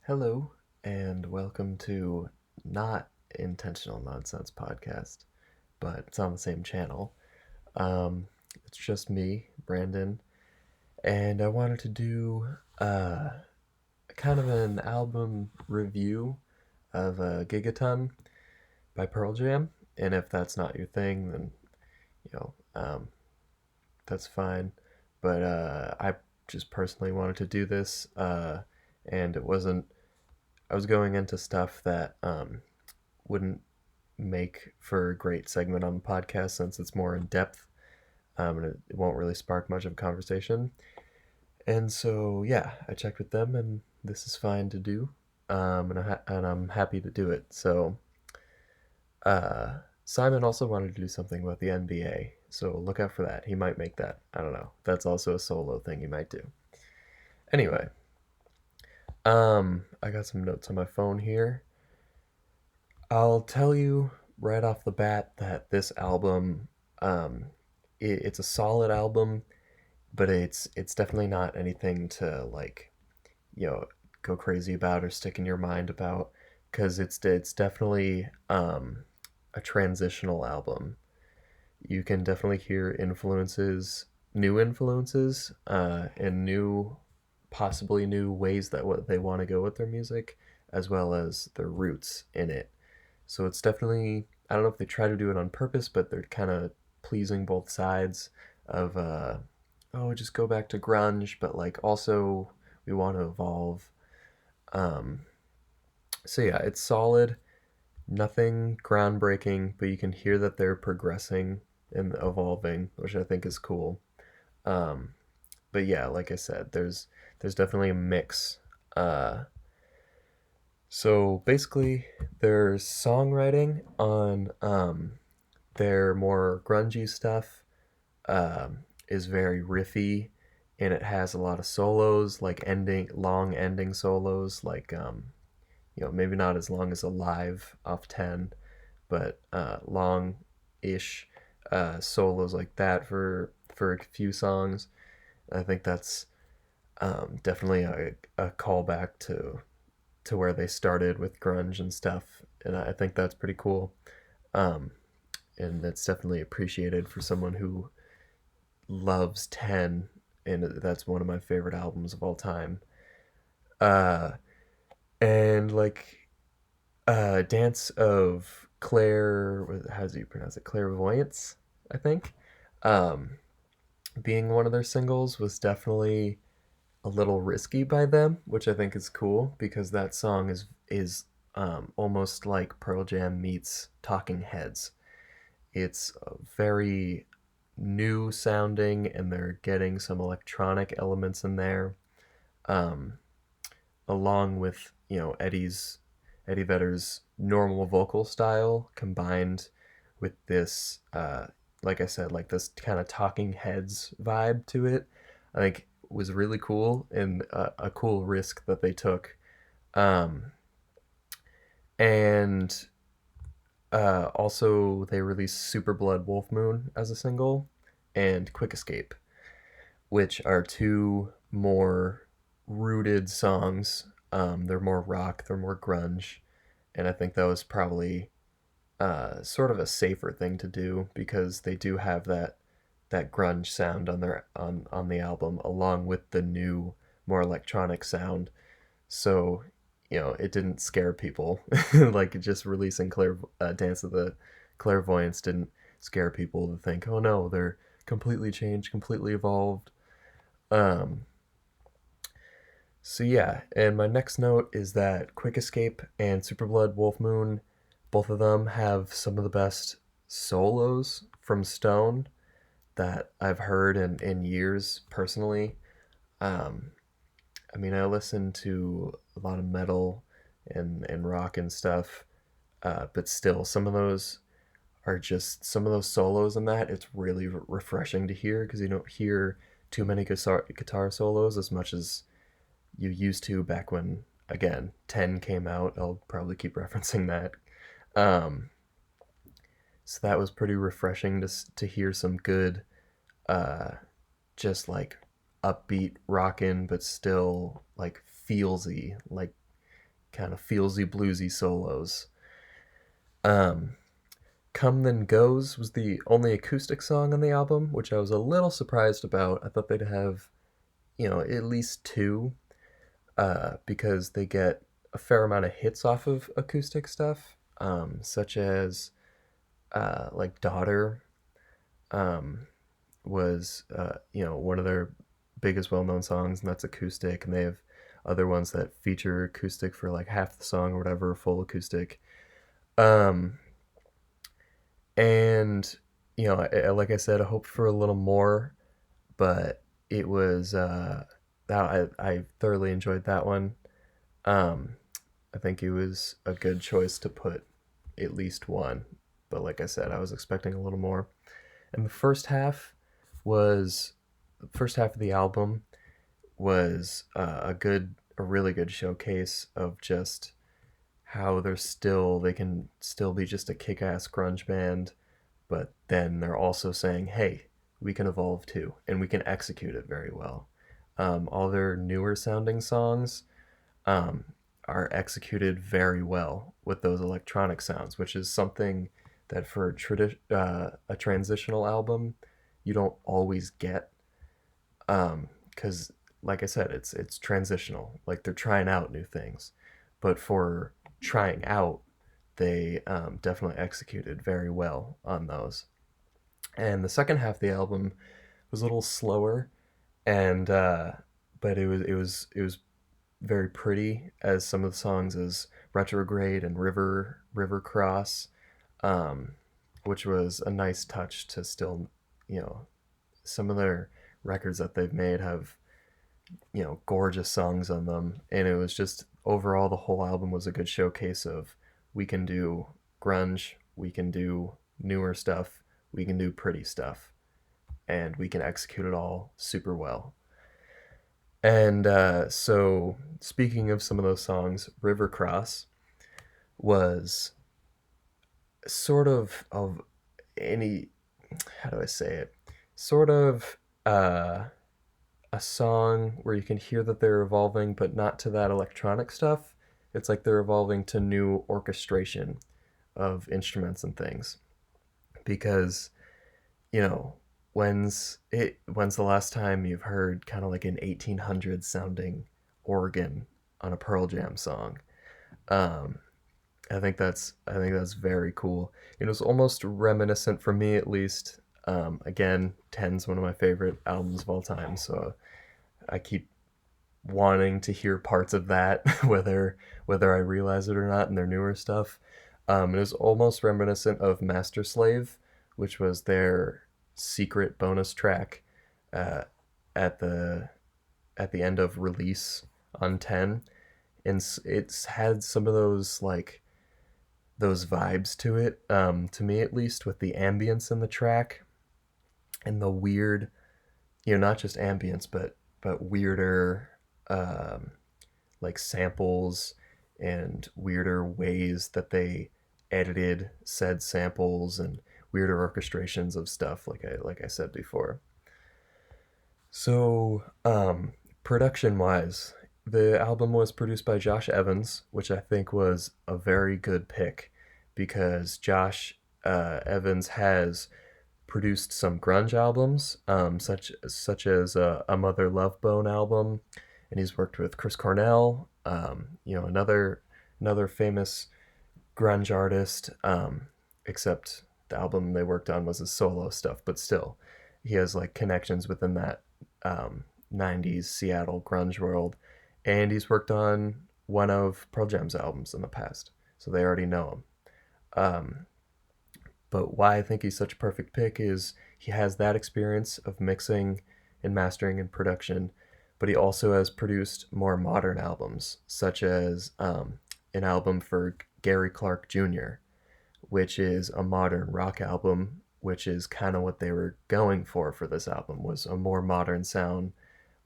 Hello, and welcome to not Intentional Nonsense Podcast, but it's on the same channel. Um, it's just me, Brandon, and I wanted to do kind of an album review of Gigaton by Pearl Jam. And if that's not your thing, then you know that's fine. But I just personally wanted to do this, and it wasn't. I was going into stuff that wouldn't make for a great segment on the podcast since it's more in depth, and it won't really spark much of a conversation. And so, yeah, I checked with them, and this is fine to do, and I'm happy to do it. So, Simon also wanted to do something about the NBA, so look out for that. He might make that. I don't know. That's also a solo thing he might do. Anyway, I got some notes on my phone here. I'll tell you right off the bat that this album, um, it's a solid album, but it's definitely not anything to you know go crazy about or stick in your mind about, because it's definitely a transitional album. You can definitely hear new influences, and possibly new ways that what they want to go with their music, as well as their roots in it. So it's definitely, I don't know if they try to do it on purpose, but they're kind of pleasing both sides of oh, just go back to grunge, but like also we want to evolve. Um so yeah, it's solid, nothing groundbreaking, but you can hear that they're progressing and evolving, which I think is cool. Um but yeah, like I said, there's definitely a mix. So basically, there's songwriting on their more grungy stuff, is very riffy, and it has a lot of solos, like long ending solos, like maybe not as long as a live off 10, but long ish solos like that for a few songs. I think that's definitely a callback to where they started with grunge and stuff, and I think that's pretty cool. Um, and that's definitely appreciated for someone who loves 10, and that's one of my favorite albums of all time. Uh, and Dance of Claire, how do you pronounce it? Clairvoyance, I think. Um, Being one of their singles was definitely a little risky by them, which I think is cool because that song is almost like Pearl Jam meets Talking Heads. It's very new sounding, and they're getting some electronic elements in there, um, along with Eddie Vedder's normal vocal style combined with this, like I said, like this kind of Talking Heads vibe to it. I think was really cool, and a cool risk that they took. Um, and Also, they released Super Blood Wolf Moon as a single, and Quick Escape, which are two more rooted songs. They're more rock, they're more grunge, and I think that was probably sort of a safer thing to do because they do have that grunge sound on the album, along with the new more electronic sound. So it didn't scare people. Like just releasing Dance of the Clairvoyance didn't scare people to think, oh no, they're completely changed, completely evolved. Um, so yeah, and my next note is that Quick Escape and Super Blood Wolf Moon, both of them have some of the best solos from Stone that I've heard in years personally. Um, I mean, I listen to a lot of metal and rock and stuff, but still, some of those solos in that. It's really refreshing to hear because you don't hear too many guitar solos as much as you used to back when, again, 10 came out. I'll probably keep referencing that. Um, so that was pretty refreshing to hear some good, uh, just upbeat rockin', but still feelsy, kind of feelsy bluesy solos. Um, Come Then Goes was the only acoustic song on the album, which I was a little surprised about. I thought they'd have, at least two, because they get a fair amount of hits off of acoustic stuff, such as like Daughter um, was, one of their biggest well known songs, and that's acoustic. And they have other ones that feature acoustic for like half the song or whatever, full acoustic. Um, and, like I said, I hoped for a little more, but it was, I thoroughly enjoyed that one. Um, I think it was a good choice to put at least one, but like I said, I was expecting a little more. And the was first half of the album was a really good showcase of just how they can still be just a kick-ass grunge band, but then they're also saying, hey, we can evolve too, and we can execute it very well. All their newer sounding songs um, are executed very well with those electronic sounds, which is something that for a transitional album you don't always get, because like I said, it's transitional. Like they're trying out new things, but for trying out, they definitely executed very well on those. And the second half of the album was a little slower, and but it was very pretty, as some of the songs as Retrograde and River Cross, um, which was a nice touch to still, you know, some of their records that they've made have, gorgeous songs on them. And it was just overall, the whole album was a good showcase of we can do grunge, we can do newer stuff, we can do pretty stuff, and we can execute it all super well. And so, speaking of some of those songs, River Cross was sort of any, how do I say it? Sort of uh, a song where you can hear that they're evolving, but not to that electronic stuff. It's like they're evolving to new orchestration of instruments and things. Because, you know, when's the last time you've heard kind of like an 1800s sounding organ on a Pearl Jam song? Um, I think that's very cool. It was almost reminiscent for me, at least. Again, Ten's one of my favorite albums of all time, so I keep wanting to hear parts of that, whether I realize it or not in their newer stuff. It was almost reminiscent of Master Slave, which was their secret bonus track uh, at the end of release on 10, and it's had some of those like those vibes to it, to me at least, with the ambience in the track and the weird, not just ambience, but weirder, um, like samples and weirder ways that they edited said samples and weirder orchestrations of stuff, like I said before. So, production wise, the album was produced by Josh Evans, which I think was a very good pick because Josh Evans has produced some grunge albums, such as a Mother Love Bone album, and he's worked with Chris Cornell, another famous grunge artist. Except the album they worked on was his solo stuff, but still, he has like connections within that um, '90s Seattle grunge world, and he's worked on one of Pearl Jam's albums in the past, so they already know him. Um, but why I think he's such a perfect pick is he has that experience of mixing and mastering and production, but he also has produced more modern albums, such as an album for Gary Clark Jr., which is a modern rock album, which is kind of what they were going for this album, was a more modern sound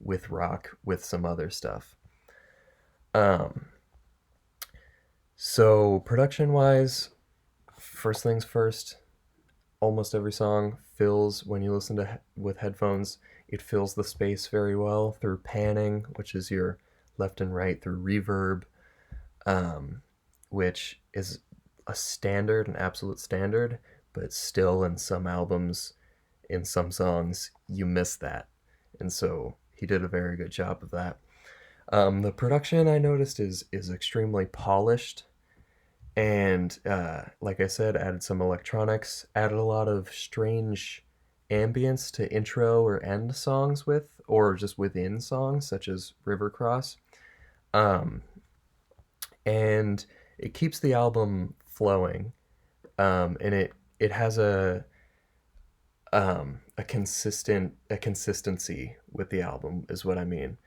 with rock with some other stuff. Um, so production wise, first things first, almost every song fills when you listen to with headphones. It fills the space very well through panning, which is your left and right, through reverb, um, which is a standard, an absolute standard, but still in some albums, in some songs, you miss that. And so he did a very good job of that. The production I noticed is extremely polished, and like I said, added some electronics, added a lot of strange ambience to intro or end songs with, or just within songs, such as River Cross. Um, and it keeps the album flowing, and it has a consistency with the album is what I mean,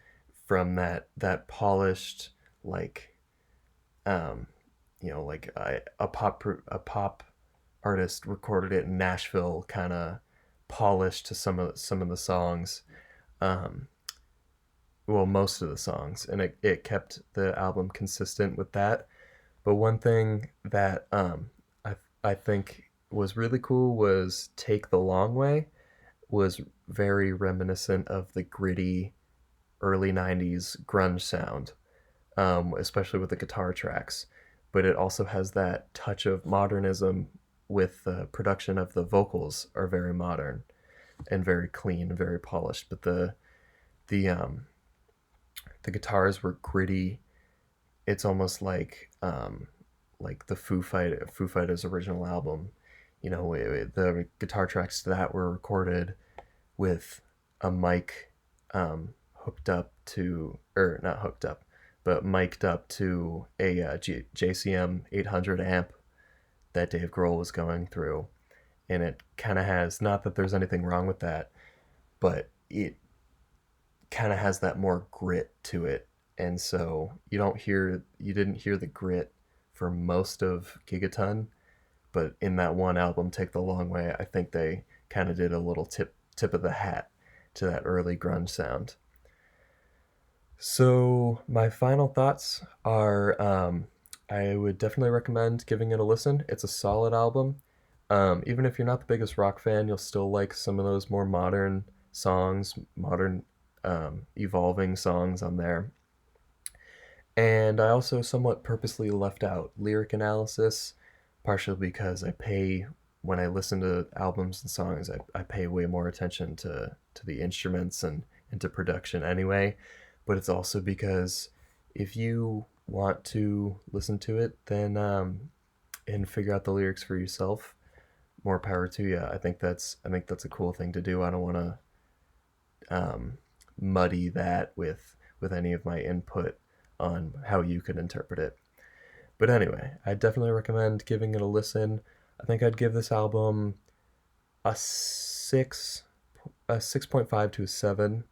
from that polished, like, um, like a pop artist recorded it in Nashville, kind of polished to some of the songs, um, well, most of the songs, and it kept the album consistent with that. But one thing that I think was really cool was "Take the Long Way" was very reminiscent of the gritty early '90s grunge sound, especially with the guitar tracks. But it also has that touch of modernism with the production of the vocals are very modern and very clean and very polished. But the the guitars were gritty. It's almost like the Foo Fighters original album. The guitar tracks to that were recorded with a mic, hooked up to, or not hooked up, but mic'd up to a JCM 800 amp that Dave Grohl was going through. And it kind of has, not that there's anything wrong with that, but it kind of has that more grit to it. And so you didn't hear the grit for most of Gigaton, but in that one album, Take the Long Way, I think they kind of did a little tip of the hat to that early grunge sound. So my final thoughts are, I would definitely recommend giving it a listen. It's a solid album. Even if you're not the biggest rock fan, you'll still like some of those more modern songs, modern, evolving songs on there. And I also somewhat purposely left out lyric analysis, partially because when I listen to albums and songs, I pay way more attention to the instruments and to production anyway. But it's also because if you want to listen to it, then and figure out the lyrics for yourself, more power to you. I think that's a cool thing to do. I don't want to muddy that with any of my input on how you could interpret it. But anyway, I definitely recommend giving it a listen. I think I'd give this album a 6, a 6.5 to a 7.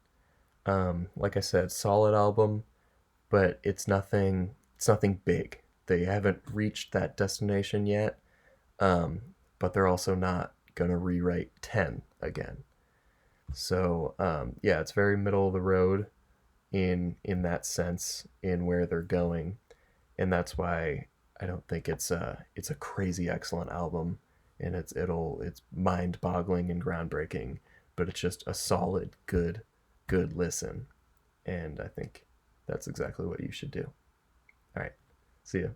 Like I said, solid album, but it's nothing big. They haven't reached that destination yet. Um, but they're also not gonna rewrite 10 again. So yeah, it's very middle of the road in that sense in where they're going, and that's why I don't think it's a crazy excellent album, and it's mind boggling and groundbreaking, but it's just a solid good listen, and I think that's exactly what you should do. All right, see ya.